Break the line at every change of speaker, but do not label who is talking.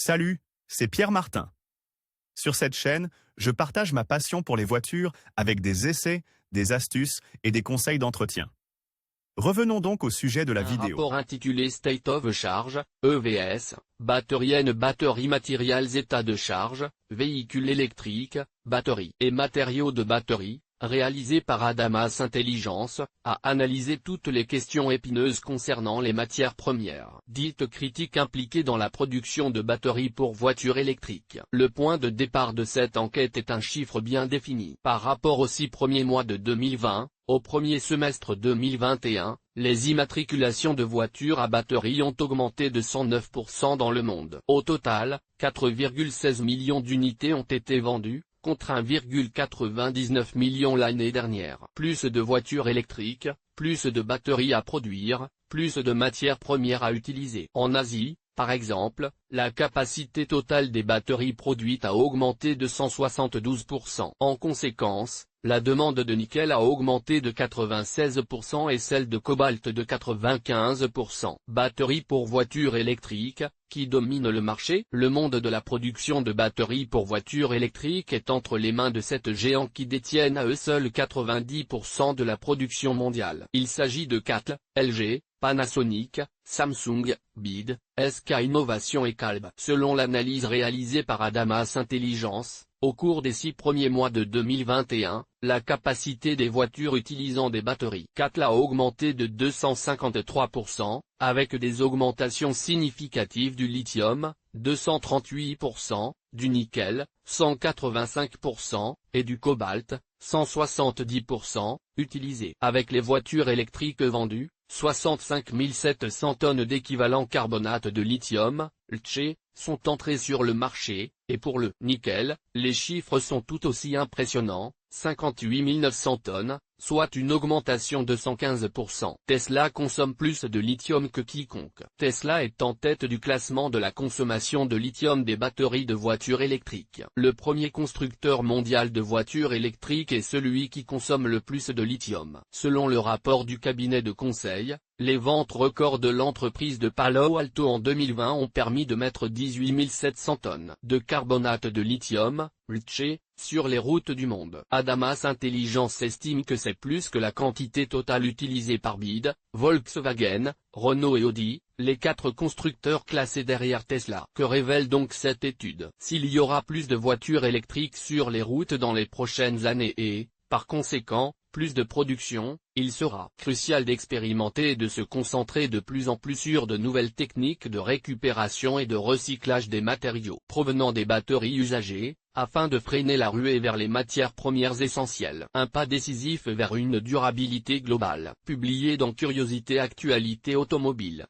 Salut, c'est Pierre Martin. Sur cette chaîne, je partage ma passion pour les voitures avec des essais, des astuces et des conseils d'entretien. Revenons donc au sujet de la
Un
vidéo.
rapport intitulé State of Charge, EVS, Battery and Battery Materials état de charge, véhicule électrique, batterie et matériaux de batterie, réalisé par Adamas Intelligence, a analysé toutes les questions épineuses concernant les matières premières, dites critiques impliquées dans la production de batteries pour voitures électriques. Le point de départ de cette enquête est un chiffre bien défini. Par rapport aux 6 premiers mois de 2020, au premier semestre 2021, les immatriculations de voitures à batterie ont augmenté de 109% dans le monde. Au total, 4,16 millions d'unités ont été vendues, contre 1,99 million l'année dernière. Plus de voitures électriques, plus de batteries à produire, plus de matières premières à utiliser. En Asie, par exemple, la capacité totale des batteries produites a augmenté de 172%. En conséquence, la demande de nickel a augmenté de 96% et celle de cobalt de 95%. Batteries pour voitures électriques, qui domine le marché. Le monde de la production de batteries pour voitures électriques est entre les mains de 7 géants qui détiennent à eux seuls 90% de la production mondiale. Il s'agit de CATL, LG, Panasonic, Samsung, BID, SK Innovation et Calb. Selon l'analyse réalisée par Adamas Intelligence, au cours des 6 premiers mois de 2021, la capacité des voitures utilisant des batteries CATL a augmenté de 253%, avec des augmentations significatives du lithium, 238%, du nickel, 185%, et du cobalt, 170%, utilisés. Avec les voitures électriques vendues, 65 700 tonnes d'équivalent carbonate de lithium, LiCe, sont entrées sur le marché, et pour le nickel, les chiffres sont tout aussi impressionnants, 58 900 tonnes, soit une augmentation de 115%. Tesla consomme plus de lithium que quiconque. Tesla est en tête du classement de la consommation de lithium des batteries de voitures électriques. Le premier constructeur mondial de voitures électriques est celui qui consomme le plus de lithium. Selon le rapport du cabinet de conseil, les ventes records de l'entreprise de Palo Alto en 2020 ont permis de mettre 18 700 tonnes de carbonate de lithium, LiCe, sur les routes du monde. Adamas Intelligence estime que c'est plus que la quantité totale utilisée par BID, Volkswagen, Renault et Audi, les 4 constructeurs classés derrière Tesla. Que révèle donc cette étude? S'il y aura plus de voitures électriques sur les routes dans les prochaines années et, par conséquent, plus de production, il sera crucial d'expérimenter et de se concentrer de plus en plus sur de nouvelles techniques de récupération et de recyclage des matériaux provenant des batteries usagées, afin de freiner la ruée vers les matières premières essentielles. Un pas décisif vers une durabilité globale. Publié dans Curiosité Actualité Automobile.